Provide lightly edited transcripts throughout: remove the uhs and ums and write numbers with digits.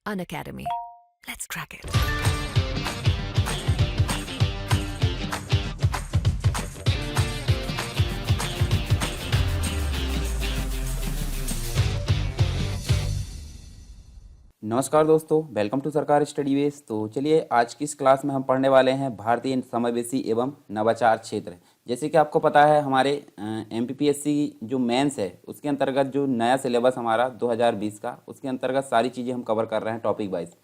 Unacademy. Let's crack it. नमस्कार दोस्तों, welcome to सरकार स्टडी बेस। तो चलिए आज की इस क्लास में हम पढ़ने वाले हैं भारतीय समावेशी एवं नवाचार क्षेत्र। जैसे कि आपको पता है हमारे एमपीपीएससी जो मेंस है उसके अंतर्गत जो नया सिलेबस हमारा 2020 का, उसके अंतर्गत सारी चीज़ें हम कवर कर रहे हैं टॉपिक वाइज,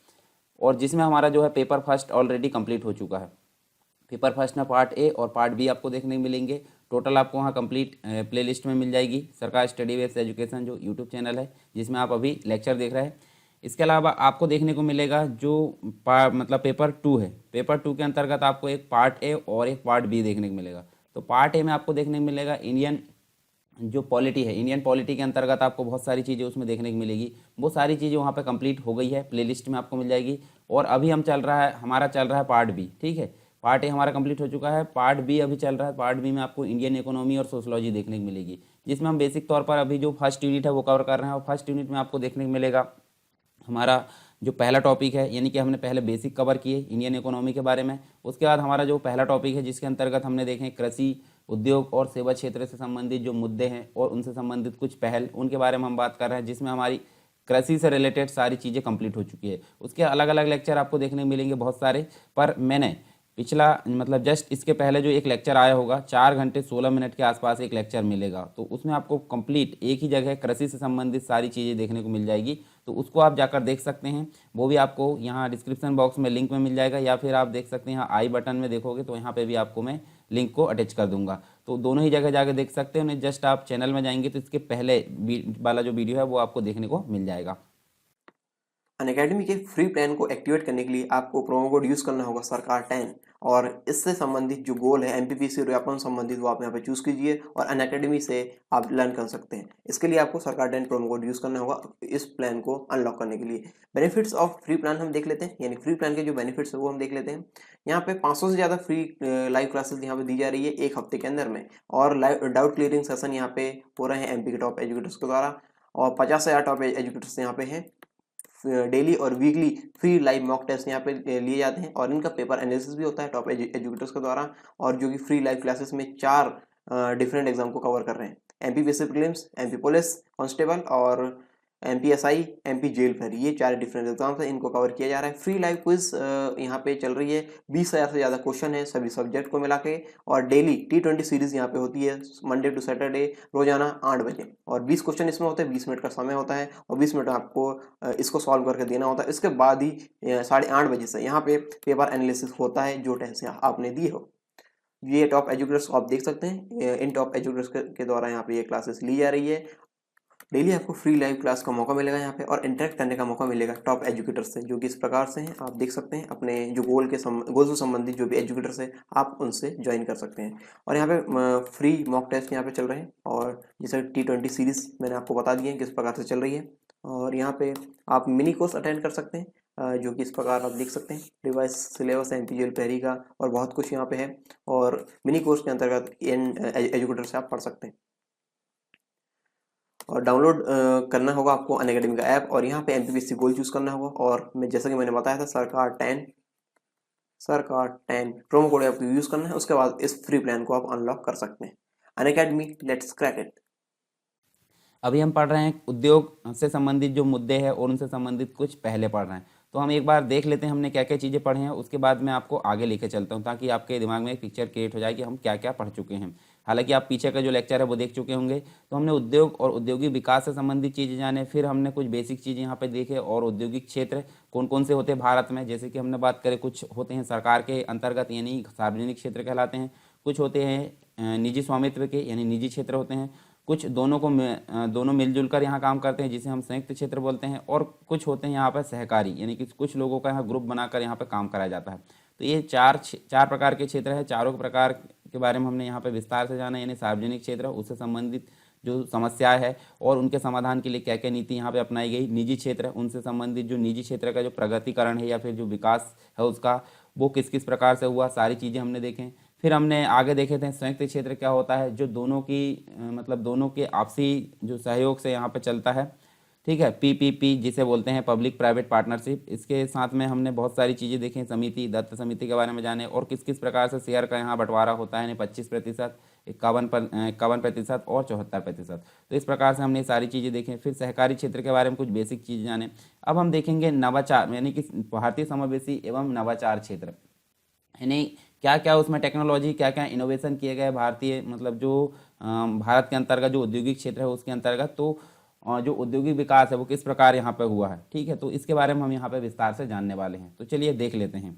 और जिसमें हमारा जो है पेपर फर्स्ट ऑलरेडी कंप्लीट हो चुका है। पेपर फर्स्ट में पार्ट ए और पार्ट बी आपको देखने को मिलेंगे। टोटल आपको वहाँ कंप्लीट प्लेलिस्ट में मिल जाएगी सरकार स्टडी बेस एजुकेशन जो यूट्यूब चैनल है जिसमें आप अभी लेक्चर देख रहे हैं। इसके अलावा आपको देखने को मिलेगा जो मतलब पेपर टू है, पेपर टू के अंतर्गत आपको एक पार्ट ए और एक पार्ट बी देखने को मिलेगा। तो पार्ट ए में आपको देखने को मिलेगा इंडियन जो पॉलिटी है, इंडियन पॉलिटी के अंतर्गत आपको बहुत सारी चीज़ें उसमें देखने को मिलेगी। वो सारी चीज़ें वहाँ पे कंप्लीट हो गई है, प्लेलिस्ट में आपको मिल जाएगी। और अभी हमारा चल रहा है पार्ट बी, ठीक है। पार्ट ए हमारा कंप्लीट हो चुका है, पार्ट बी अभी चल रहा है। पार्ट बी में आपको इंडियन इकोनॉमी और सोशलॉजी देखने को मिलेगी, जिसमें हम बेसिक तौर पर अभी जो फर्स्ट यूनिट है वो कवर कर रहे हैं। और फर्स्ट यूनिट में आपको देखने को मिलेगा हमारा जो पहला टॉपिक है, यानी कि हमने पहले बेसिक कवर किए इंडियन इकोनॉमी के बारे में। उसके बाद हमारा जो पहला टॉपिक है जिसके अंतर्गत हमने देखे कृषि, उद्योग और सेवा क्षेत्र से संबंधित जो मुद्दे हैं और उनसे संबंधित कुछ पहल, उनके बारे में हम बात कर रहे हैं, जिसमें हमारी कृषि से रिलेटेड सारी चीज़ें कंप्लीट हो चुकी है। उसके अलग अलग लेक्चर आपको देखने को मिलेंगे बहुत सारे, पर मैंने पिछला मतलब जस्ट इसके पहले जो एक लेक्चर आया होगा 4 घंटे 16 मिनट के आसपास एक लेक्चर मिलेगा, तो उसमें आपको कंप्लीट एक ही जगह कृषि से संबंधित सारी चीज़ें देखने को मिल जाएगी। तो उसको आप जाकर देख सकते हैं, वो भी आपको यहाँ डिस्क्रिप्शन बॉक्स में लिंक में मिल जाएगा, या फिर आप देख सकते हैं यहाँ आई बटन में देखोगे तो यहाँ पे भी आपको मैं लिंक को अटैच कर दूंगा। तो दोनों ही जगह जाकर देख सकते हैं। जस्ट आप चैनल में जाएंगे तो इसके पहले वाला जो वीडियो है वो आपको देखने को मिल जाएगा। अनअकैडमी के फ्री प्लान को एक्टिवेट करने के लिए आपको प्रोमो कोड यूज़ करना होगा सरकार 10, और इससे संबंधित जो गोल है एमपीपीसी व्यापम संबंधित वो आप यहाँ पे चूज़ कीजिए और अनअकैडमी से आप लर्न कर सकते हैं। इसके लिए आपको सरकार 10 प्रोमो कोड यूज़ करना होगा इस प्लान को अनलॉक करने के लिए। बेनिफिट्स ऑफ फ्री प्लान हम देख लेते हैं, यानी फ्री प्लान के जो बेनिफिट्स है वो हम देख लेते हैं। यहाँ पे 500 से ज़्यादा फ्री लाइव क्लासेस यहाँ पे दी जा रही है एक हफ्ते के अंदर में, और लाइव डाउट क्लियरिंग सेशन यहाँ पे हो रहे हैं एमपी के टॉप एजुकेटर्स के द्वारा, और 50 से ज़्यादा टॉप एजुकेटर्स यहाँ पे हैं। डेली और weekly free live mock test यहाँ पे लिए जाते हैं, और इनका पेपर एनालिसिस भी होता है टॉप एजुकेटर्स के द्वारा, और जो कि फ्री लाइव क्लासेस में 4 डिफरेंट एग्जाम को कवर कर रहे हैं। MPPSC prelims, MP police constable और एमपीएसआई, एमपी जेल फेर, ये 4 डिफरेंट एग्जाम्स हैं, इनको कवर किया जा रहा है। फ्री लाइव क्विज यहाँ पे चल रही है, 20,000 से ज़्यादा क्वेश्चन है सभी सब्जेक्ट को मिला के, और डेली T20 सीरीज यहाँ पे होती है मंडे टू सैटरडे रोजाना 8 बजे, और 20 क्वेश्चन इसमें होते हैं, 20 मिनट का समय होता है, और 20 मिनट आपको इसको सॉल्व करके देना होता है। इसके बाद ही 8:30 बजे से यहाँ पे पेपर एनालिसिस होता है जो टेस्ट आपने दिए हो। ये टॉप एजुकेटर्स को आप देख सकते हैं, इन टॉप एजुकेटर्स के द्वारा यहाँ पे ये क्लासेस ली जा रही है। डेली आपको फ्री लाइव क्लास का मौका मिलेगा यहाँ पे, और इंटरेक्ट करने का मौका मिलेगा टॉप एजुकेटर्स से, जो कि इस प्रकार से हैं आप देख सकते हैं। अपने जो गोल से संबंधित जो भी एजुकेटर्स हैं आप उनसे ज्वाइन कर सकते हैं। और यहाँ पे फ्री मॉक टेस्ट यहाँ पे चल रहे हैं, और जैसे T20 सीरीज मैंने आपको बता दिए किस प्रकार से चल रही है। और यहाँ पे आप मिनी कोर्स अटेंड कर सकते हैं, जो कि इस प्रकार आप देख सकते हैं। रिवाइज सिलेबस है एमपीजीएल पहरी का, और बहुत कुछ यहाँ पे है, और मिनी कोर्स के अंतर्गत इन एजुकेटर से आप पढ़ सकते हैं। और डाउनलोड करना होगा आपको अनअकैडमी का ऐप, और यहाँ पे एमपीपीएससी गोल चूज करना होगा, और मैं जैसा कि मैंने बताया था सरकार 10 प्रोमो कोड आपको यूज करना है। उसके बाद इस फ्री प्लान को आप अनलॉक कर सकते हैं। Unacademy, let's crack it. अभी हम पढ़ रहे हैं उद्योग से संबंधित जो मुद्दे हैं और उनसे संबंधित कुछ पहले पढ़ रहे हैं। तो हम एक बार देख लेते हैं हमने क्या क्या चीज़ें पढ़ी हैं, उसके बाद मैं आपको आगे लेके चलता हूं, ताकि आपके दिमाग में एक पिक्चर क्रिएट हो जाए कि हम क्या क्या पढ़ चुके हैं। हालांकि आप पीछे का जो लेक्चर है वो देख चुके होंगे। तो हमने उद्योग और औद्योगिक विकास से संबंधित चीज़ें जाने, फिर हमने कुछ बेसिक चीज़ें यहाँ पे देखे, और औद्योगिक क्षेत्र कौन कौन से होते हैं भारत में। जैसे कि हमने बात करें, कुछ होते हैं सरकार के अंतर्गत यानी सार्वजनिक क्षेत्र कहलाते हैं, कुछ होते हैं निजी स्वामित्व के यानी निजी क्षेत्र होते हैं, कुछ दोनों मिलजुल कर यहाँ काम करते हैं जिसे हम संयुक्त क्षेत्र बोलते हैं, और कुछ होते हैं यहाँ पर सहकारी यानी कि कुछ लोगों का यहाँ ग्रुप बनाकर यहाँ पर काम कराया जाता है। तो ये चार प्रकार के क्षेत्र है। चारों प्रकार के बारे में हमने यहाँ पे विस्तार से जाना, यानी सार्वजनिक क्षेत्र उससे संबंधित जो समस्याएं है और उनके समाधान के लिए क्या क्या नीति यहाँ पे अपनाई गई। निजी क्षेत्र उनसे संबंधित जो निजी क्षेत्र का जो प्रगतिकरण है या फिर जो विकास है उसका वो किस किस प्रकार से हुआ, सारी चीज़ें हमने देखें। फिर हमने आगे देखे थे संयुक्त क्षेत्र क्या होता है, जो दोनों की मतलब दोनों के आपसी जो सहयोग से यहाँ पे चलता है। ठीक है, पीपीपी जिसे बोलते हैं पब्लिक प्राइवेट पार्टनरशिप। इसके साथ में हमने बहुत सारी चीज़ें देखी, समिति, दत्त समिति के बारे में जाने और किस किस प्रकार से शेयर का यहाँ बंटवारा होता है, यानी 25%, 51% और 74%। तो इस प्रकार से हमने ये सारी चीज़ें देखें। फिर सहकारी क्षेत्र के बारे में कुछ बेसिक चीज़ें जाने। अब हम देखेंगे नवाचार, यानी कि भारतीय समावेशी एवं नवाचार क्षेत्र, यानी क्या क्या उसमें टेक्नोलॉजी, क्या क्या इनोवेशन किए गए भारतीय, मतलब जो भारत के अंतर्गत जो औद्योगिक क्षेत्र है उसके अंतर्गत, तो जो औद्योगिक विकास है वो किस प्रकार यहाँ पे हुआ है। ठीक है, तो इसके बारे में हम यहाँ पे विस्तार से जानने वाले हैं। तो चलिए देख लेते हैं।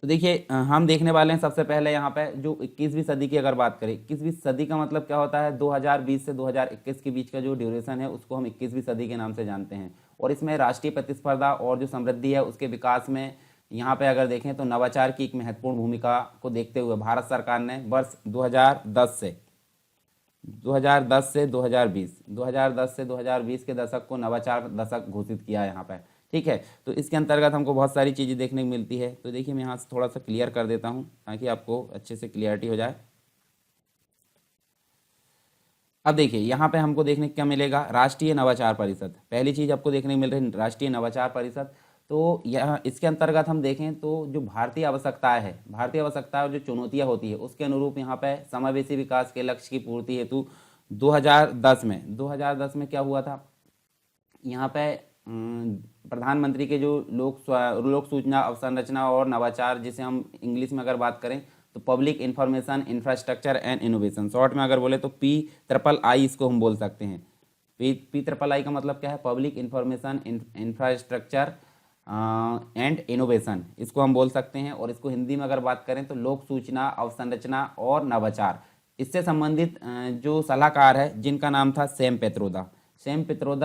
तो देखिए हम देखने वाले हैं सबसे पहले यहाँ पे जो 21वीं सदी की अगर बात करें, 21वीं सदी का मतलब क्या होता है, 2020 से 2021 के बीच का जो ड्यूरेशन है उसको हम 21वीं सदी के नाम से जानते हैं। और इसमें राष्ट्रीय प्रतिस्पर्धा और जो समृद्धि है उसके विकास में यहाँ पे अगर देखें तो नवाचार की एक महत्वपूर्ण भूमिका को देखते हुए भारत सरकार ने वर्ष 2010 से 2020 के दशक को नवाचार दशक घोषित किया है यहाँ पर। ठीक है, तो इसके अंतर्गत हमको बहुत सारी चीज़ें देखने को मिलती है। तो देखिए मैं यहाँ से थोड़ा सा क्लियर कर देता हूँ ताकि आपको अच्छे से क्लियरिटी हो जाए। अब देखिए यहाँ पे हमको देखने को क्या मिलेगा, राष्ट्रीय नवाचार परिषद। पहली चीज़ आपको देखने को मिल रही है राष्ट्रीय नवाचार परिषद। तो यह इसके अंतर्गत हम देखें तो जो भारतीय आवश्यकताएं है, भारतीय आवश्यकताएं और जो चुनौतियां होती है उसके अनुरूप यहाँ पे समावेशी विकास के लक्ष्य की पूर्ति हेतु 2010 में क्या हुआ था, यहाँ पे प्रधानमंत्री के जो लोक सूचना अवसंरचना और नवाचार, जिसे हम इंग्लिश में अगर बात करें तो public information infrastructure and innovation, short में अगर बोले तो PIII इसको हम बोल सकते हैं। PIII का मतलब क्या है, public information infrastructure and innovation, इसको हम बोल सकते हैं। और इसको हिंदी में अगर बात करें तो लोक सूचना अवसंरचना और नवाचार। इससे संबंधित जो सलाहकार है जिनका नाम था सैम पित्रोदा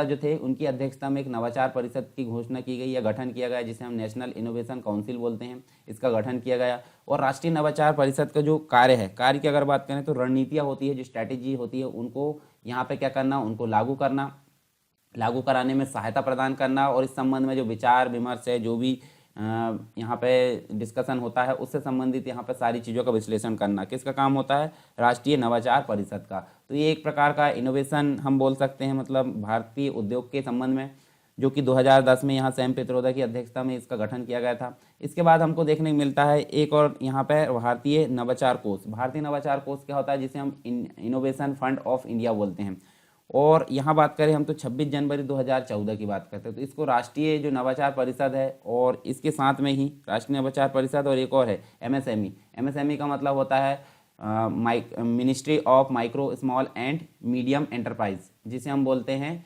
जो थे, उनकी अध्यक्षता में एक नवाचार परिषद की घोषणा की गई या गठन किया गया, जिसे हम नेशनल इनोवेशन काउंसिल बोलते हैं, इसका गठन किया गया। और राष्ट्रीय नवाचार परिषद का जो कार्य है, कार्य की अगर बात करें तो रणनीतियाँ होती है, जो स्ट्रैटेजी होती है, उनको यहाँ पे क्या करना, उनको लागू कराने में सहायता प्रदान करना। और इस संबंध में जो विचार विमर्श है, जो भी यहाँ पे डिस्कशन होता है, उससे संबंधित यहाँ पे सारी चीज़ों का विश्लेषण करना किसका काम होता है, राष्ट्रीय नवाचार परिषद का। तो ये एक प्रकार का इनोवेशन हम बोल सकते हैं, मतलब भारतीय उद्योग के संबंध में, जो कि 2010 में यहाँ सैम पित्रोदा की अध्यक्षता में इसका गठन किया गया था। इसके बाद हमको देखने को मिलता है एक और यहाँ पे भारतीय नवाचार कोष। भारतीय नवाचार कोष क्या होता है, जिसे हम इनोवेशन फंड ऑफ इंडिया बोलते हैं। और यहाँ बात करें हम तो 26 जनवरी 2014 की बात करते हैं। तो इसको राष्ट्रीय जो नवाचार परिषद है, और इसके साथ में ही राष्ट्रीय नवाचार परिषद और एक और है MSME का मतलब होता है ministry of micro small and medium enterprise, जिसे हम बोलते हैं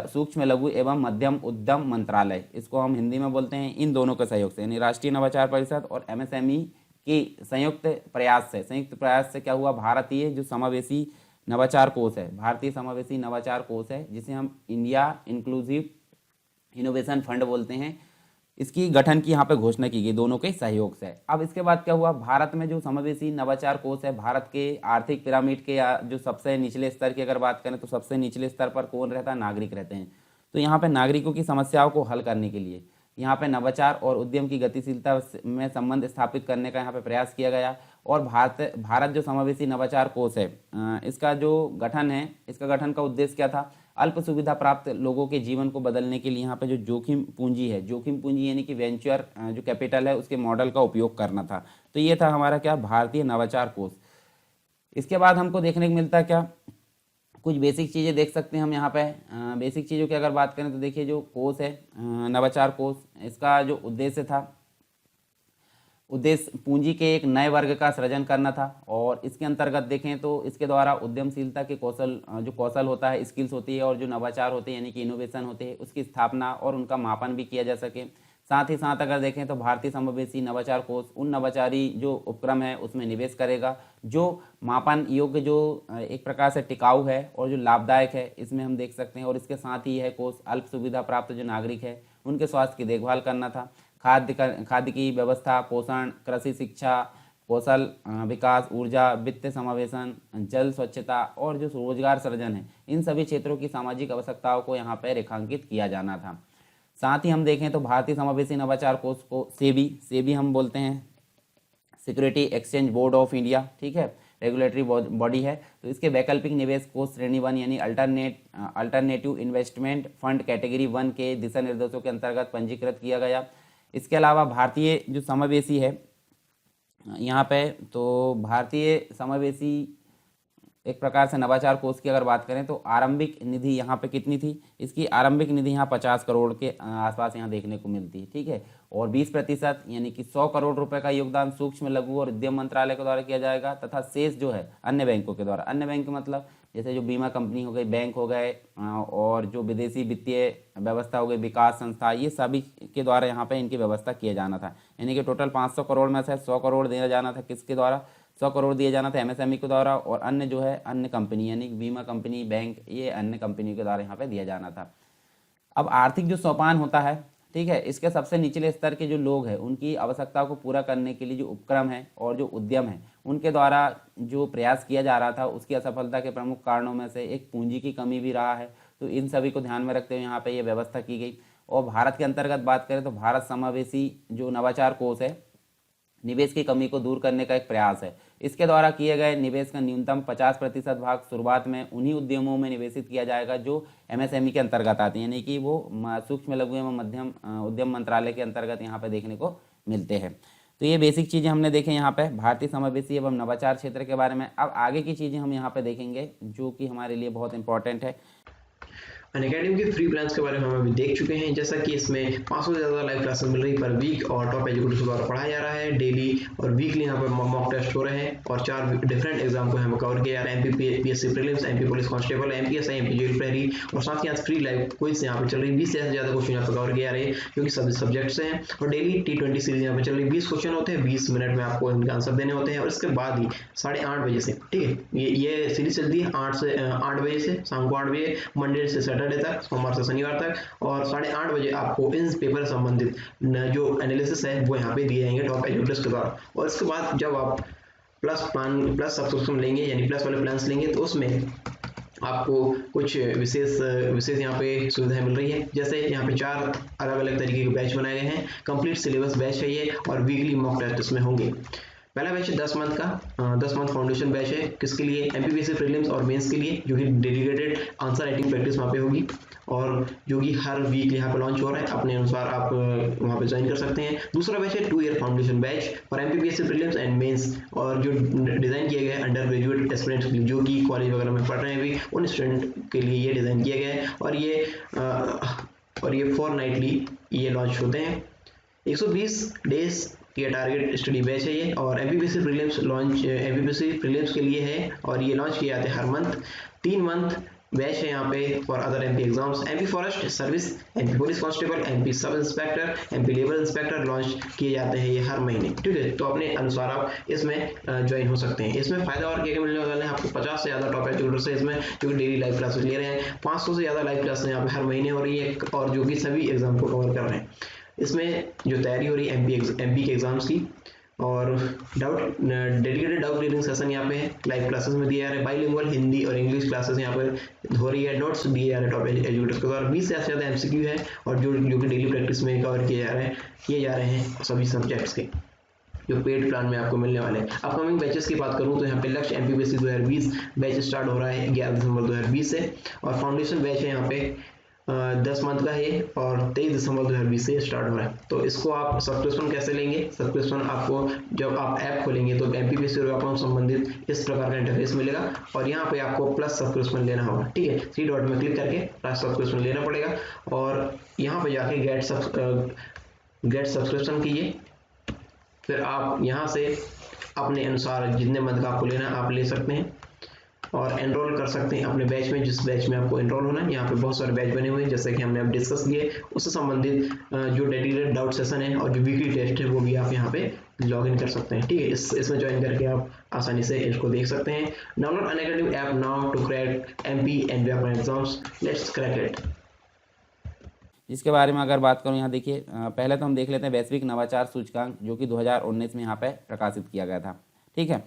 सूक्ष्म लघु एवं मध्यम उद्यम मंत्रालय, इसको हम हिंदी में बोलते हैं। इन दोनों के सहयोग से, यानी राष्ट्रीय नवाचार परिषद और MSME की संयुक्त प्रयास से क्या हुआ, भारतीय जो समावेशी नवाचार कोष है, भारतीय समावेशी नवाचार कोष है, जिसे हम इंडिया इंक्लूसिव इनोवेशन फंड बोलते हैं, इसकी गठन की यहाँ पे घोषणा की गई दोनों के सहयोग से। अब इसके बाद क्या हुआ, भारत में जो समावेशी नवाचार कोष है, भारत के आर्थिक पिरामिड के या जो सबसे निचले स्तर की अगर बात करें तो सबसे निचले स्तर पर कौन रहता है, नागरिक रहते हैं। तो यहाँ पे नागरिकों की समस्याओं को हल करने के लिए यहाँ पे नवाचार और उद्यम की गतिशीलता में संबंध स्थापित करने का यहाँ पे प्रयास किया गया। और भारत जो समावेशी नवाचार कोष है, इसका जो गठन है, इसका गठन का उद्देश्य क्या था, अल्प सुविधा प्राप्त लोगों के जीवन को बदलने के लिए यहाँ पे जो जोखिम पूंजी यानी कि वेंचर जो कैपिटल है, उसके मॉडल का उपयोग करना था। तो ये था हमारा क्या, भारतीय नवाचार कोष। इसके बाद हमको देखने को मिलता है क्या, कुछ बेसिक चीज़ें देख सकते हैं हम यहाँ पे। बेसिक चीज़ों की अगर बात करें तो देखिए जो कोष है नवाचार कोष, इसका जो उद्देश्य पूंजी के एक नए वर्ग का सृजन करना था। और इसके अंतर्गत देखें तो इसके द्वारा उद्यमशीलता के कौशल होता है, स्किल्स होती है, और जो नवाचार होते हैं यानी कि इनोवेशन होते हैं, उसकी स्थापना और उनका मापन भी किया जा सके। साथ ही साथ अगर देखें तो भारतीय समावेशी नवाचार कोष उन नवाचारी जो उपक्रम है उसमें निवेश करेगा जो मापन योग्य, जो एक प्रकार से टिकाऊ है और जो लाभदायक है, इसमें हम देख सकते हैं। और इसके साथ ही यह कोष अल्प सुविधा प्राप्त जो नागरिक है उनके स्वास्थ्य की देखभाल करना था, खाद्य की व्यवस्था, पोषण, कृषि शिक्षा, कौशल विकास, ऊर्जा, वित्त समावेशन, जल स्वच्छता और जो रोजगार सृजन है, इन सभी क्षेत्रों की सामाजिक आवश्यकताओं को यहाँ पर रेखांकित किया जाना था। साथ ही हम देखें तो भारतीय समावेशी नवाचार कोष को सेबी हम बोलते हैं, security exchange board of India, ठीक है, रेगुलेटरी बॉडी है। तो इसके वैकल्पिक निवेश कोष श्रेणी 1 यानी अल्टरनेटिव इन्वेस्टमेंट फंड कैटेगरी 1 के दिशा निर्देशों के अंतर्गत पंजीकृत किया गया। इसके अलावा भारतीय जो समावेशी है यहाँ पे, तो भारतीय समावेशी एक प्रकार से नवाचार कोष की अगर बात करें तो आरंभिक निधि यहाँ पे कितनी थी, इसकी आरंभिक निधि यहाँ 50 करोड़ के आसपास यहाँ देखने को मिलती है, ठीक है। और 20% यानी कि 100 करोड़ रुपए का योगदान सूक्ष्म लघु और उद्यम मंत्रालय के द्वारा किया जाएगा, तथा शेष जो है अन्य बैंकों के द्वारा। अन्य बैंक मतलब जैसे जो बीमा कंपनी हो गई, बैंक हो गए, और जो विदेशी वित्तीय व्यवस्था हो गई, विकास संस्था, ये सभी के द्वारा यहाँ पे इनकी व्यवस्था किया जाना था। यानी कि टोटल 500 करोड़ में से 100 करोड़ दिया जाना था किसके द्वारा, 100 करोड़ दिया जाना था एमएसएमई के द्वारा, और अन्य जो है अन्य कंपनी यानी बीमा कंपनी, बैंक, ये अन्य कंपनी के द्वारा यहाँ पे दिया जाना था। अब आर्थिक जो सोपान होता है, ठीक है, इसके सबसे निचले स्तर के जो लोग हैं उनकी आवश्यकताओं को पूरा करने के लिए जो उपक्रम है और जो उद्यम है उनके द्वारा जो प्रयास किया जा रहा था, उसकी असफलता के प्रमुख कारणों में से एक पूंजी की कमी भी रहा है। तो इन सभी को ध्यान में रखते हुए यहाँ पे ये व्यवस्था की गई। और भारत के अंतर्गत बात करें तो भारत समावेशी जो नवाचार कोष है, निवेश की कमी को दूर करने का एक प्रयास है। इसके द्वारा किए गए निवेश का न्यूनतम 50% भाग शुरुआत में उन्हीं उद्यमों में निवेशित किया जाएगा जो एमएसएमई के अंतर्गत आते हैं, यानी कि वो सूक्ष्म लघु एवं मध्यम उद्यम मंत्रालय के अंतर्गत यहाँ पे देखने को मिलते हैं। तो ये बेसिक चीज़ें हमने देखें यहाँ पे भारतीय समावेशी एवं नवाचार क्षेत्र के बारे में। अब आगे की चीज़ें हम यहाँ पे देखेंगे जो कि हमारे लिए बहुत इंपॉर्टेंट है। अनअकैडमी के फ्री प्लान्स के बारे में हम अभी देख चुके हैं, जैसा कि इसमें 500 से ज़्यादा लाइव क्लासेस मिल रही पर वीक और टॉप एजुकेटर्स द्वारा पढ़ाया जा रहा है। डेली और वीकली यहाँ पर मॉक टेस्ट हो रहे हैं और 4 डिफरेंट एग्जाम को यहाँ कवर किया जा रहा है। MPPSC prelims, MP police constable, MPSI, MP jail प्रहरी, और साथ ही यहाँ फ्री लाइव क्विज यहाँ पर चल रही है। 20 से ज़्यादा क्वेश्चन यहाँ पर कवर किए जा रहे हैं जो कि सभी सब्जेक्ट्स हैं। और डेली T20 सीरीज यहाँ पर चल रही है। 20 क्वेश्चन होते हैं, 20 मिनट में आपको इनके आंसर देने होते हैं। और इसके बाद ही 8:30 बजे से, ठीक है, ये सीरीज चलती है 8 बजे से, शाम को 8 बजे, मंडे से सैटरडे तक, सोमवार से शनिवार तक। और 8:30 बजे आपको इन पेपर संबंधित जो एनालिसिस है वो यहाँ पे दिए जाएंगे टॉप एजुकेटर्स के द्वारा। और इसके बाद जब आप प्लस सब्सक्रिप्शन लेंगे यानी प्लस वाले प्लान्स लेंगे तो उसमें आपको कुछ विशेष यहाँ पे सुविधाएं मिल रही है। जैसे यहाँ पे 4 अलग अलग तरीके के बैच बनाए गए हैं। कंप्लीट सिलेबस बैच है ये और वीकली मॉक टेस्ट इसमें होंगे। पहला बैच है 10 मंथ का, 10 मंथ फाउंडेशन बैच है। किसके लिए? एमपीपीएससी प्रीलिम्स और मेंस के लिए, जो कि डेडिकेटेड आंसर राइटिंग प्रैक्टिस वहाँ पे होगी और जो कि हर वीक यहाँ पे लॉन्च हो रहा है। अपने अनुसार आप वहाँ पे ज्वाइन कर सकते हैं। दूसरा बैच है 2 year foundation batch for MPPSC prelims and mains, और जो डिज़ाइन किया गया है अंडर ग्रेजुएट एस्पिरेंट्स के लिए, जो कि कॉलेज वगैरह में पढ़ रहे हैं अभी, उन स्टूडेंट के लिए ये डिज़ाइन किया गया है। और ये फोर्टनाइटली ये लॉन्च होते हैं। 120 डेज ये टारगेट स्टडी बैच है ये। और एमपीपीएससी प्रीलिम्स के लिए है और ये लॉन्च किए जाते हैं हर मंथ। 3 मंथ बैच है यहाँ पे for other MP exams. MP forest service, MP police constable, MP sub inspector, MP labour inspector launch किए जाते हैं ये हर महीने, ठीक है। तो अपने अनुसार आप इसमें ज्वाइन हो सकते हैं। इसमें फायदा और क्या मिलने वाला है आपको? 50 से ज़्यादा टॉप एजुकेटर्स है इसमें जो कि डेली लाइव क्लासेस ले रहे हैं। 500 से ज़्यादा लाइव क्लासेस यहाँ पे हर महीने हो रही है और जो कि सभी एग्जाम को कवर कर रहे हैं। इसमें जो तैयारी हो रही है एमपी के एग्जाम्स की, और डेडिकेटेड डाउट क्लियरिंग सेशन यहाँ पे लाइव क्लासेस में दिए जा रहे हैं। बाइलिंगुअल हिंदी और इंग्लिश क्लासेस यहाँ पर हो रही है। नोट्स दिए जा रहे हैं टॉप एजुकेटर्स के द्वारा। 20 से ज़्यादा एमसीक्यू है और जो कि डेली प्रैक्टिस में कवर किए जा रहे हैं सभी सब्जेक्ट्स के, जो पेड प्लान में आपको मिलने वाले हैं। अपकमिंग बैचेस की बात करूँ तो यहाँ पे लक्ष्य एमपीपीएससी 2020 बैच स्टार्ट हो रहा है 11 दिसंबर 2020 से, और फाउंडेशन बैच है यहाँ पे 10 मंथ का है और 23 दिसंबर 2020 से स्टार्ट हो रहा है। तो इसको आप सब्सक्रिप्शन कैसे लेंगे? सब्सक्रिप्शन आपको जब आप ऐप खोलेंगे तो एमपीपीएससी व्यापम संबंधित इस प्रकार का इंटरफेस मिलेगा और यहाँ पे आपको प्लस सब्सक्रिप्शन लेना होगा, ठीक है। 3 डॉट में क्लिक करके प्लस सब्सक्रिप्शन लेना पड़ेगा और यहाँ पे जाके गेट सब्सक्रिप्शन कीजिए। फिर आप यहाँ से अपने अनुसार जितने मंथ का आपको लेना आप ले सकते हैं और एनरोल कर सकते हैं अपने बैच में, जिस बैच में आपको एनरोल होना है। यहाँ पे बहुत सारे बैच बने हुए हैं जैसे कि हमने अब डिस्कस किए। उससे संबंधित जो डेडिकेटेड डाउट सेशन है और जो वीकली टेस्ट है वो भी आप यहाँ पे लॉग इन कर सकते हैं, ठीक है। इसमें ज्वाइन करके आप आसानी से इसको देख सकते हैं। Download Unacademy app now to crack MP and Vyapam exams, let's crack it. जिसके बारे में अगर बात करूं, यहाँ देखिए पहले तो हम देख लेते हैं वैश्विक नवाचार सूचकांक जो कि 2019 में यहाँ पे प्रकाशित किया गया था, ठीक है।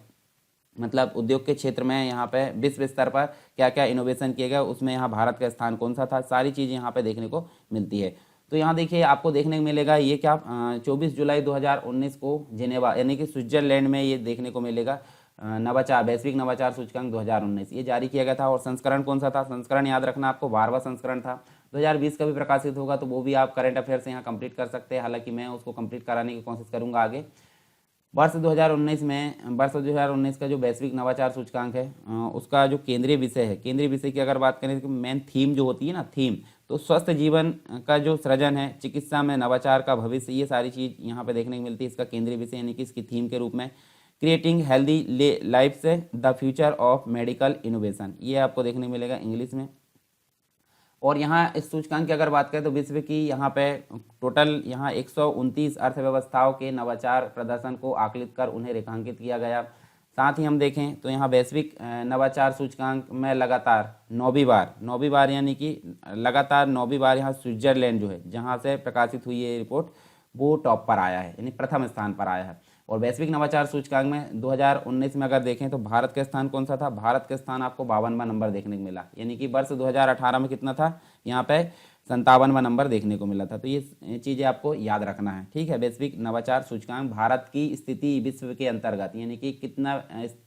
मतलब उद्योग के क्षेत्र में यहाँ पे विश्व स्तर पर क्या क्या इनोवेशन किए गए, उसमें यहाँ भारत का स्थान कौन सा था, सारी चीज़ें यहाँ पे देखने को मिलती है। तो यहाँ देखिए आपको देखने को मिलेगा ये क्या 24 जुलाई 2019 को जिनेवा यानी कि स्विट्जरलैंड में ये देखने को मिलेगा नवाचार वैश्विक नवाचार सूचकांक 2019 ये जारी किया गया था। और संस्करण कौन सा था? संस्करण याद रखना आपको 12वां संस्करण था। 2020 का भी प्रकाशित होगा, तो वो भी आप करंट अफेयर से यहाँ कंप्लीट कर सकते हैं। हालांकि मैं उसको कंप्लीट कराने की कोशिश करूँगा आगे। वर्ष 2019 का जो वैश्विक नवाचार सूचकांक है उसका जो केंद्रीय विषय है, केंद्रीय विषय की अगर बात करें तो मेन थीम जो होती है ना, थीम, तो स्वस्थ जीवन का जो सृजन है, चिकित्सा में नवाचार का भविष्य, ये सारी चीज़ यहाँ पे देखने को मिलती है। इसका केंद्रीय विषय यानी कि इसकी थीम के रूप में क्रिएटिंग हेल्दी लाइफ से the future of medical innovation, ये आपको देखने को मिलेगा इंग्लिश में। और यहाँ इस सूचकांक की अगर बात करें तो विश्व की यहाँ पे टोटल यहाँ 129 अर्थव्यवस्थाओं के नवाचार प्रदर्शन को आकलित कर उन्हें रेखांकित किया गया। साथ ही हम देखें तो यहाँ वैश्विक नवाचार सूचकांक में लगातार नौवीं बार यानी कि लगातार 9वीं बार यहाँ स्विट्जरलैंड जो है, जहाँ से प्रकाशित हुई ये रिपोर्ट, वो टॉप पर आया है, यानी प्रथम स्थान पर आया है। और वैश्विक नवाचार सूचकांक में 2019 में अगर देखें तो भारत का स्थान कौन सा था? भारत का स्थान आपको 52वां नंबर देखने को मिला, यानी कि वर्ष 2018 में कितना था? यहाँ पे 57वां नंबर देखने को मिला था। तो ये चीज़ें आपको याद रखना है, ठीक है। वैश्विक नवाचार सूचकांक भारत की स्थिति विश्व के अंतर्गत, यानी कि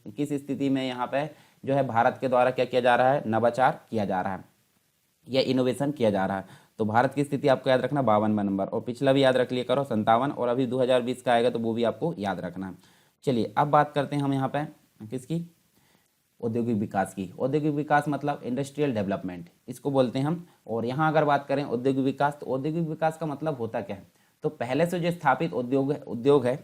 किस स्थिति में यहाँ पे जो है भारत के द्वारा क्या किया जा रहा है? नवाचार किया जा रहा है या इनोवेशन किया जा रहा है। तो भारत की स्थिति आपको याद रखना 52वां नंबर, और पिछला भी याद रख लिया करो 57, और अभी 2020 का आएगा तो वो भी आपको याद रखना है। चलिए अब बात करते हैं हम यहाँ पे किसकी? औद्योगिक विकास की। औद्योगिक विकास मतलब इंडस्ट्रियल डेवलपमेंट इसको बोलते हैं हम। और यहाँ अगर बात करें औद्योगिक विकास, तो औद्योगिक विकास का मतलब होता क्या है? तो पहले से जो स्थापित उद्योग है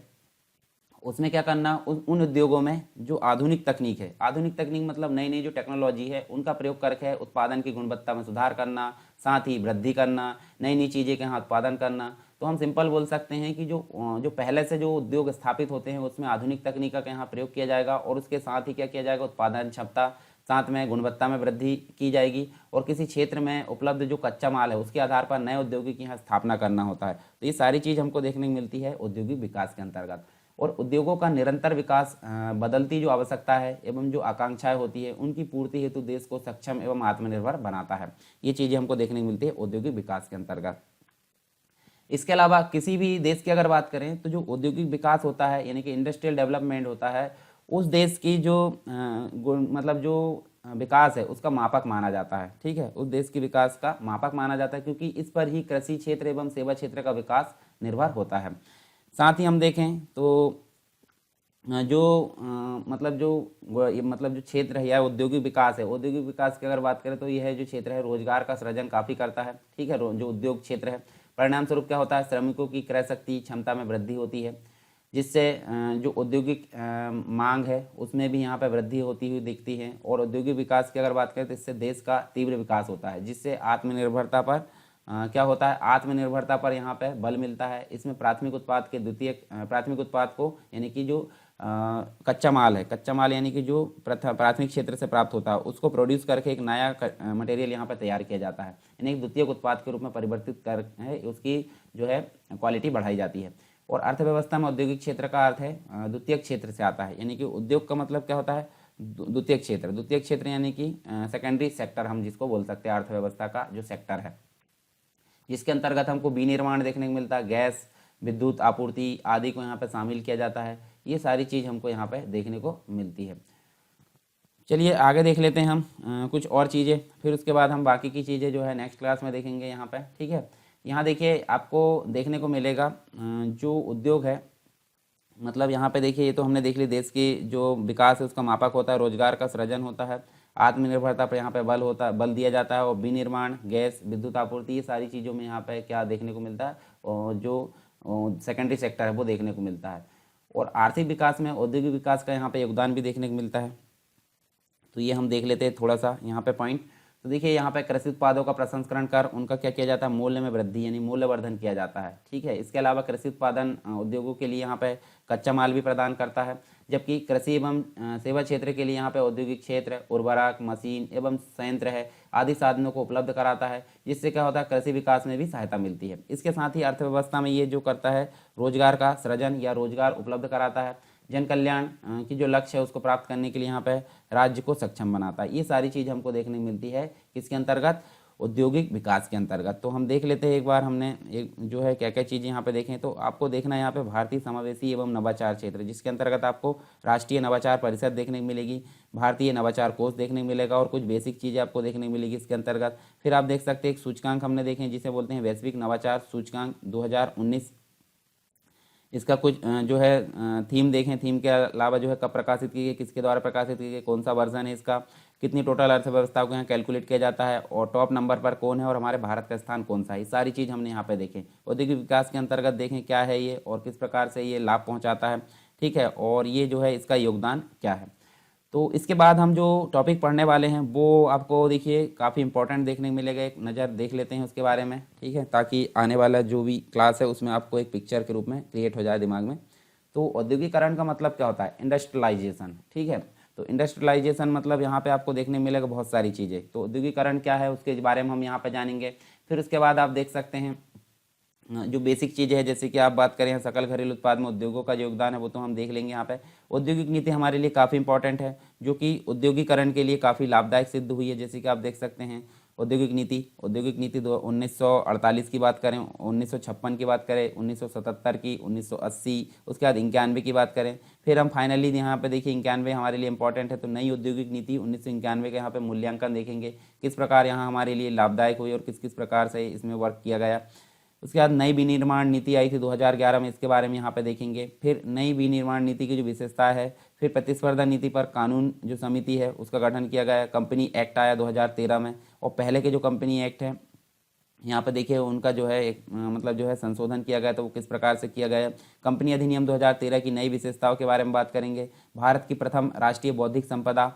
उसमें क्या करना, उन उद्योगों में जो आधुनिक तकनीक है, आधुनिक तकनीक मतलब नई नई जो टेक्नोलॉजी है उनका प्रयोग करके उत्पादन की गुणवत्ता में सुधार करना, साथ ही वृद्धि करना, नई नई चीज़ें के यहाँ उत्पादन करना। तो हम सिंपल बोल सकते हैं कि जो पहले से जो उद्योग स्थापित होते हैं उसमें आधुनिक तकनीक का यहाँ प्रयोग किया जाएगा, और उसके साथ ही क्या किया जाएगा? उत्पादन क्षमता, साथ में गुणवत्ता में वृद्धि की जाएगी, और किसी क्षेत्र में उपलब्ध जो कच्चा माल है उसके आधार पर नए उद्योगों की यहाँ स्थापना करना होता है। तो ये सारी चीज़ हमको देखने को मिलती है औद्योगिक विकास के अंतर्गत। और उद्योगों का निरंतर विकास बदलती जो आवश्यकता है एवं जो आकांक्षाएं होती है उनकी पूर्ति हेतु देश को सक्षम एवं आत्मनिर्भर बनाता है। ये चीज़ें हमको देखने को मिलती है औद्योगिक विकास के अंतर्गत। इसके अलावा किसी भी देश की अगर बात करें तो जो औद्योगिक विकास होता है यानी कि इंडस्ट्रियल डेवलपमेंट होता है, उस देश की जो मतलब जो विकास है उसका मापक माना जाता है, ठीक है। उस देश के विकास का मापक माना जाता है, क्योंकि इस पर ही कृषि क्षेत्र एवं सेवा क्षेत्र का विकास निर्भर होता है। साथ ही हम देखें तो मतलब जो क्षेत्र है या औद्योगिक विकास है, औद्योगिक विकास की अगर बात करें तो यह जो क्षेत्र है रोजगार का सृजन काफ़ी करता है, ठीक है। जो उद्योग क्षेत्र है, परिणाम स्वरूप क्या होता है? श्रमिकों की क्रय शक्ति क्षमता में वृद्धि होती है, जिससे जो औद्योगिक मांग है उसमें भी यहाँ पर वृद्धि होती हुई दिखती है। और औद्योगिक विकास की अगर बात करें तो इससे देश का तीव्र विकास होता है, जिससे आत्मनिर्भरता पर क्या होता है? आत्मनिर्भरता पर यहाँ पे बल मिलता है। इसमें प्राथमिक उत्पाद को यानी कि जो कच्चा माल है, कच्चा माल यानी कि जो प्राथमिक क्षेत्र से प्राप्त होता है उसको प्रोड्यूस करके एक नया मटेरियल यहाँ पर तैयार किया जाता है, यानी कि द्वितीयक उत्पाद के रूप में परिवर्तित कर उसकी जो है क्वालिटी बढ़ाई जाती है। और अर्थव्यवस्था में औद्योगिक क्षेत्र का अर्थ है द्वितीयक क्षेत्र से आता है, यानी कि उद्योग का मतलब क्या होता है? द्वितीयक क्षेत्र यानी कि सेकेंडरी सेक्टर हम जिसको बोल सकते हैं, अर्थव्यवस्था का जो सेक्टर है, जिसके अंतर्गत हमको विनिर्माण देखने को मिलता है, गैस विद्युत आपूर्ति आदि को यहाँ पे शामिल किया जाता है। ये सारी चीज़ हमको यहाँ पे देखने को मिलती है। चलिए आगे देख लेते हैं हम कुछ और चीज़ें, फिर उसके बाद हम बाकी की चीज़ें जो है नेक्स्ट क्लास में देखेंगे यहाँ पे, ठीक है। यहाँ देखिए आपको देखने को मिलेगा जो उद्योग है, मतलब यहाँ पे देखिए ये तो हमने देख ली, देश की जो विकास है उसका मापक होता है, रोजगार का सृजन होता है, आत्मनिर्भरता पर यहाँ पे बल दिया जाता है, और विनिर्माण, गैस विद्युत आपूर्ति, ये सारी चीज़ों में यहाँ पे क्या देखने को मिलता है? और जो सेकेंडरी सेक्टर है वो देखने को मिलता है। और आर्थिक विकास में औद्योगिक विकास का यहाँ पे योगदान भी देखने को मिलता है। तो ये हम देख लेते हैं थोड़ा सा यहाँ पे पॉइंट। तो देखिए यहाँ पे कृषि उत्पादों का प्रसंस्करण कर उनका क्या किया जाता है? मूल्य में वृद्धि यानी मूल्यवर्धन किया जाता है, ठीक है। इसके अलावा कृषि उत्पादन उद्योगों के लिए यहाँ पे कच्चा माल भी प्रदान करता है, जबकि कृषि एवं सेवा क्षेत्र के लिए यहाँ पे औद्योगिक क्षेत्र उर्वरक, मशीन एवं संयंत्र है आदि साधनों को उपलब्ध कराता है, जिससे क्या होता है? कृषि विकास में भी सहायता मिलती है। इसके साथ ही अर्थव्यवस्था में ये जो करता है रोजगार का सृजन या रोजगार उपलब्ध कराता है, जन कल्याण की जो लक्ष्य है उसको प्राप्त करने के लिए यहाँ पे राज्य को सक्षम बनाता है। ये सारी चीज़ हमको देखने को मिलती है किसके अंतर्गत? औद्योगिक विकास के अंतर्गत। तो हम देख लेते हैं एक बार, हमने एक जो है क्या क्या चीज़ें यहाँ पे देखें। तो आपको देखना है यहाँ पे भारतीय समावेशी एवं नवाचार क्षेत्र, जिसके अंतर्गत आपको राष्ट्रीय नवाचार परिषद देखने को मिलेगी, भारतीय नवाचार कोष देखने को मिलेगा और कुछ बेसिक चीज़ें आपको देखने को मिलेगी इसके अंतर्गत। फिर आप देख सकते हैं एक सूचकांक हमने देखे हैं जिसे बोलते हैं वैश्विक नवाचार सूचकांक 2019। इसका कुछ जो है थीम देखें, थीम के अलावा जो है कब प्रकाशित की गई, किसके द्वारा प्रकाशित की गई, कौन सा वर्जन है इसका, कितनी टोटल अर्थव्यवस्था को यहाँ कैलकुलेट किया जाता है और टॉप नंबर पर कौन है और हमारे भारत का स्थान कौन सा है। ये सारी चीज़ हमने यहाँ पे देखें। औद्योगिक विकास के अंतर्गत देखें क्या है ये और किस प्रकार से ये लाभ पहुँचाता है, ठीक है, और ये जो है इसका योगदान क्या है। तो इसके बाद हम जो टॉपिक पढ़ने वाले हैं वो आपको देखिए काफ़ी इंपॉर्टेंट देखने को मिलेगा, एक नज़र देख लेते हैं उसके बारे में, ठीक है, ताकि आने वाला जो भी क्लास है उसमें आपको एक पिक्चर के रूप में क्रिएट हो जाए दिमाग में। तो औद्योगिकरण का मतलब क्या होता है, इंडस्ट्रियलाइजेशन, ठीक है। तो इंडस्ट्रियलाइजेशन मतलब यहाँ पे आपको देखने मिलेगा बहुत सारी चीज़ें। तो औद्योगिकरण क्या है उसके बारे में हम यहाँ पे जानेंगे। फिर उसके बाद आप देख सकते हैं जो बेसिक चीज़ है, जैसे कि आप बात करें सकल घरेलू उत्पाद में उद्योगों का योगदान है, वो तो हम देख लेंगे यहाँ पे। औद्योगिक नीति हमारे लिए काफ़ी इंपॉर्टेंट है, जो कि औद्योगिकरण के लिए काफ़ी लाभदायक सिद्ध हुई है। जैसे कि आप देख सकते हैं औद्योगिक नीति 1948 की बात करें, 1956 की बात करें, 1977 की, 1980, उसके बाद 91 की बात करें। फिर हम फाइनली यहाँ पे देखिए 91 हमारे लिए इंपॉर्टेंट है। तो नई औद्योगिक नीति 1991 का यहाँ पे मूल्यांकन देखेंगे, किस प्रकार यहाँ हमारे लिए लाभदायक हुई और किस किस प्रकार से इसमें वर्क किया गया। उसके बाद नई विनिर्माण नीति आई थी 2011 में, इसके बारे में यहाँ पे देखेंगे। फिर नई विनिर्माण नीति की जो विशेषता है, फिर प्रतिस्पर्धा नीति पर कानून जो समिति है उसका गठन किया गया, कंपनी एक्ट आया 2013 में। और पहले के जो कंपनी एक्ट है यहाँ पे देखिए उनका जो है एक मतलब जो है संशोधन किया गया, तो वो किस प्रकार से किया गया। कंपनी अधिनियम 2013 की नई विशेषताओं के बारे में बात करेंगे। भारत की प्रथम राष्ट्रीय बौद्धिक संपदा,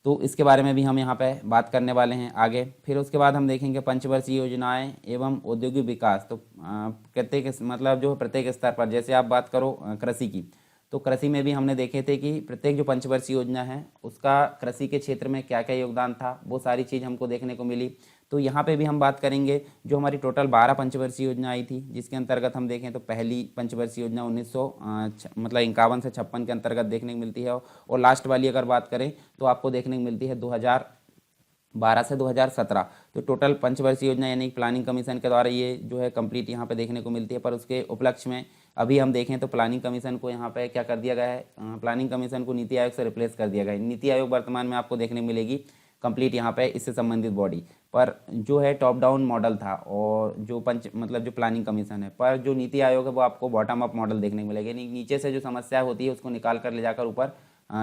तो इसके बारे में भी हम यहाँ पे बात करने वाले हैं आगे। फिर उसके बाद हम देखेंगे पंचवर्षीय योजनाएं एवं औद्योगिक विकास। तो प्रत्येक मतलब जो प्रत्येक स्तर पर, जैसे आप बात करो कृषि की, तो कृषि में भी हमने देखे थे कि प्रत्येक जो पंचवर्षीय योजना है उसका कृषि के क्षेत्र में क्या क्या योगदान था, वो सारी चीज़ हमको देखने को मिली। तो यहाँ पे भी हम बात करेंगे जो हमारी टोटल 12 पंचवर्षीय योजना आई थी, जिसके अंतर्गत हम देखें तो पहली पंचवर्षीय योजना 1951 से 56 के अंतर्गत देखने को मिलती है, और लास्ट वाली अगर बात करें तो आपको देखने को मिलती है 2012 से 2017। तो टोटल पंचवर्षीय योजना यानी प्लानिंग कमीशन के द्वारा ये जो है कंप्लीट यहाँ पे देखने को मिलती है। पर उसके उपलक्ष्य में अभी हम देखें तो प्लानिंग कमीशन को यहाँ पे क्या कर दिया गया है, प्लानिंग कमीशन को नीति आयोग से रिप्लेस कर दिया गया है। नीति आयोग वर्तमान में आपको देखने को मिलेगी कंप्लीट यहाँ पे इससे संबंधित बॉडी, पर जो है टॉप डाउन मॉडल था, और जो जो प्लानिंग कमीशन है, पर जो नीति आयोग है वो आपको बॉटम अप मॉडल देखने को मिलेगा, यानी नीचे से जो समस्या होती है उसको निकाल कर ले जाकर ऊपर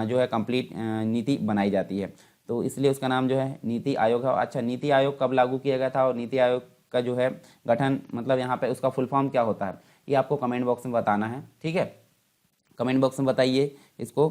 जो है कंप्लीट नीति बनाई जाती है। तो इसलिए उसका नाम जो है नीति आयोग है। अच्छा, नीति आयोग कब लागू किया गया था और नीति आयोग का जो है गठन यहाँ पे उसका फुल फॉर्म क्या होता है, ये आपको कमेंट बॉक्स में बताना है, ठीक है। कमेंट बॉक्स में बताइए इसको,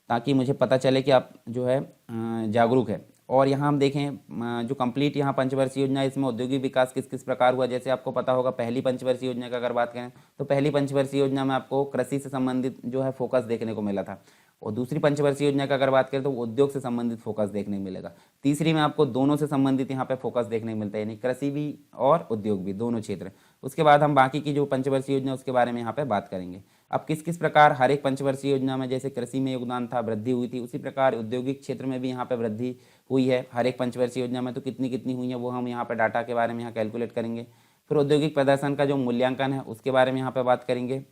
ताकि मुझे पता चले कि आप जो है जागरूक है। और यहाँ हम देखें जो कंप्लीट यहाँ पंचवर्षीय योजना है, इसमें औद्योगिक विकास किस किस प्रकार हुआ। जैसे आपको पता होगा पहली पंचवर्षीय योजना की अगर बात करें तो पहली पंचवर्षीय योजना में आपको कृषि से संबंधित जो है फोकस देखने को मिला था, और दूसरी पंचवर्षीय योजना की अगर बात करें तो उद्योग से संबंधित फोकस देखने को मिलेगा। तीसरी में आपको दोनों से संबंधित यहाँ पे फोकस देखने को मिलता है, यानी कृषि भी और उद्योग भी, दोनों क्षेत्र। उसके बाद हम बाकी की जो पंचवर्षीय योजना उसके बारे में यहाँ पे बात करेंगे। अब किस किस प्रकार हर एक पंचवर्षीय योजना में जैसे कृषि में योगदान था, वृद्धि हुई थी, उसी प्रकार औद्योगिक क्षेत्र में भी यहाँ पे वृद्धि हुई है हर एक पंचवर्षीय योजना में। तो कितनी कितनी हुई है वो हम यहाँ पे डाटा के बारे में यहाँ कैलकुलेट करेंगे। फिर औद्योगिक प्रदर्शन का जो मूल्यांकन है उसके बारे में यहाँ पे बात करेंगे।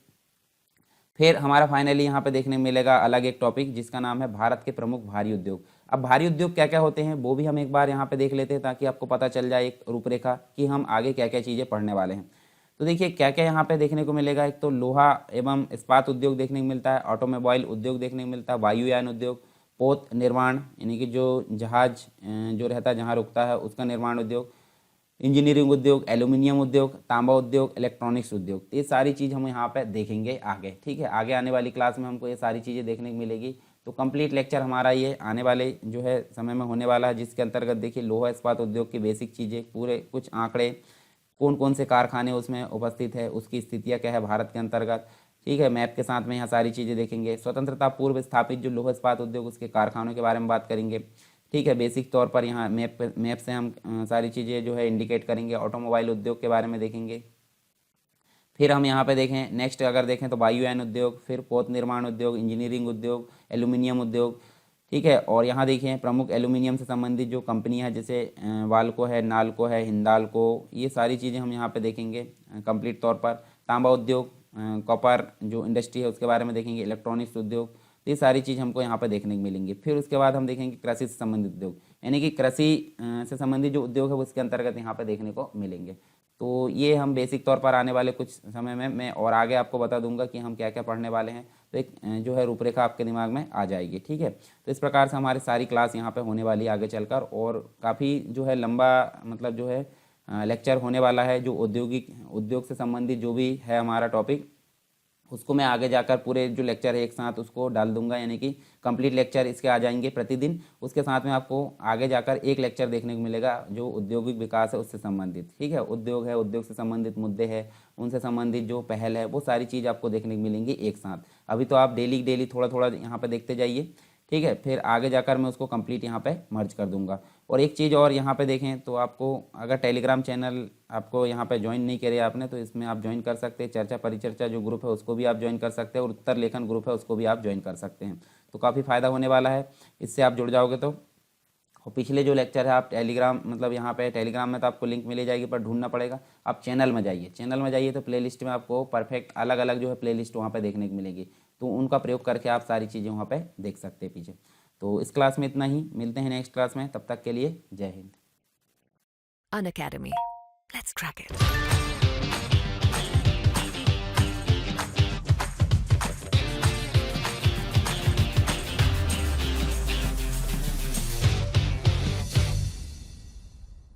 फिर हमारा फाइनली यहाँ पे देखने मिलेगा अलग एक टॉपिक जिसका नाम है भारत के प्रमुख भारी उद्योग। अब भारी उद्योग क्या क्या होते हैं वो भी हम एक बार यहाँ पे देख लेते हैं, ताकि आपको पता चल जाए एक रूपरेखा कि हम आगे क्या क्या चीज़ें पढ़ने वाले हैं। तो देखिए क्या क्या यहाँ पे देखने को मिलेगा। एक तो लोहा एवं इस्पात उद्योग देखने को मिलता है, ऑटोमोबाइल उद्योग देखने को मिलता है, वायुयान उद्योग, पोत निर्माण यानी कि जो जहाज जो रहता है जहाँ रुकता है उसका निर्माण उद्योग, इंजीनियरिंग उद्योग, एल्यूमिनियम उद्योग, तांबा उद्योग, इलेक्ट्रॉनिक्स उद्योग। ये सारी चीज़ हम यहाँ पे देखेंगे आगे, ठीक है। आगे आने वाली क्लास में हमको ये सारी चीज़ें देखने को मिलेगी। तो कंप्लीट लेक्चर हमारा ये आने वाले जो है समय में होने वाला है, जिसके अंतर्गत देखिए लोहा इस्पात उद्योग की बेसिक चीज़ें, पूरे कुछ आंकड़े, कौन कौन से कारखाने उसमें उपस्थित है, उसकी स्थितियाँ क्या है भारत के अंतर्गत, ठीक है। मैप के साथ में यहाँ सारी चीज़ें देखेंगे। स्वतंत्रता पूर्व स्थापित जो लोहा इस्पात उद्योग उसके कारखानों के बारे में बात करेंगे, ठीक है। बेसिक तौर पर यहाँ मैप से हम सारी चीज़ें जो है इंडिकेट करेंगे। ऑटोमोबाइल उद्योग के बारे में देखेंगे। फिर हम यहाँ पे देखें नेक्स्ट अगर देखें तो वायुयान उद्योग, फिर पोत निर्माण उद्योग, इंजीनियरिंग उद्योग, एल्यूमिनियम उद्योग, ठीक है। और यहाँ देखिए प्रमुख एल्यूमिनियम से संबंधित जो कंपनी है, जैसे वाल्को है, नाल्को है, हिंदाल्को, ये सारी चीज़ें हम यहाँ पे देखेंगे कंप्लीट तौर पर। तांबा उद्योग, कॉपर जो इंडस्ट्री है उसके बारे में देखेंगे, इलेक्ट्रॉनिक्स उद्योग, ये सारी चीज़ हमको यहाँ पे देखने को मिलेंगी। फिर उसके बाद हम देखेंगे कृषि से संबंधित उद्योग, यानी कि कृषि से संबंधित जो उद्योग है वो उसके अंतर्गत यहाँ पे देखने को मिलेंगे। तो ये हम बेसिक तौर पर आने वाले कुछ समय में मैं और आगे आपको बता दूंगा कि हम क्या क्या पढ़ने वाले हैं, तो एक जो है रूपरेखा आपके दिमाग में आ जाएगी। ठीक है, तो इस प्रकार से हमारी सारी क्लास यहाँ पे होने वाली है आगे चलकर, और काफ़ी जो है लंबा मतलब जो है लेक्चर होने वाला है। जो उद्योग से संबंधित जो भी है हमारा टॉपिक, उसको मैं आगे जाकर पूरे जो लेक्चर है एक साथ उसको डाल दूंगा, यानी कि कंप्लीट लेक्चर इसके आ जाएंगे प्रतिदिन। उसके साथ में आपको आगे जाकर एक लेक्चर देखने को मिलेगा जो औद्योगिक विकास है उससे संबंधित। ठीक है, उद्योग है, उद्योग से संबंधित मुद्दे हैं, उनसे संबंधित जो पहल है वो सारी चीज़ आपको देखने को मिलेंगी एक साथ। अभी तो आप डेली थोड़ा थोड़ा यहाँ पर देखते जाइए। ठीक है, फिर आगे जाकर मैं उसको कंप्लीट यहाँ पे मर्ज कर दूंगा। और एक चीज़ और यहाँ पे देखें तो आपको अगर टेलीग्राम चैनल आपको यहाँ पे ज्वाइन नहीं करे आपने, तो इसमें आप ज्वाइन कर सकते हैं। चर्चा परिचर्चा जो ग्रुप है उसको भी आप ज्वाइन कर सकते हैं, और उत्तर लेखन ग्रुप है उसको भी आप ज्वाइन कर सकते हैं। तो काफ़ी फ़ायदा होने वाला है, इससे आप जुड़ जाओगे तो। और पिछले जो लेक्चर है आप टेलीग्राम मतलब यहाँ पे टेलीग्राम में तो आपको लिंक मिल जाएगी, पर ढूंढना पड़ेगा। आप चैनल में जाइए तो प्लेलिस्ट में आपको परफेक्ट अलग अलग जो है प्लेलिस्ट वहाँ पे देखने को मिलेगी, तो उनका प्रयोग करके आप सारी चीज़ें वहाँ पे देख सकते हैं पीछे। तो इस क्लास में इतना ही, मिलते हैं नेक्स्ट क्लास में, तब तक के लिए जय Hind. Unacademy. Let's crack it.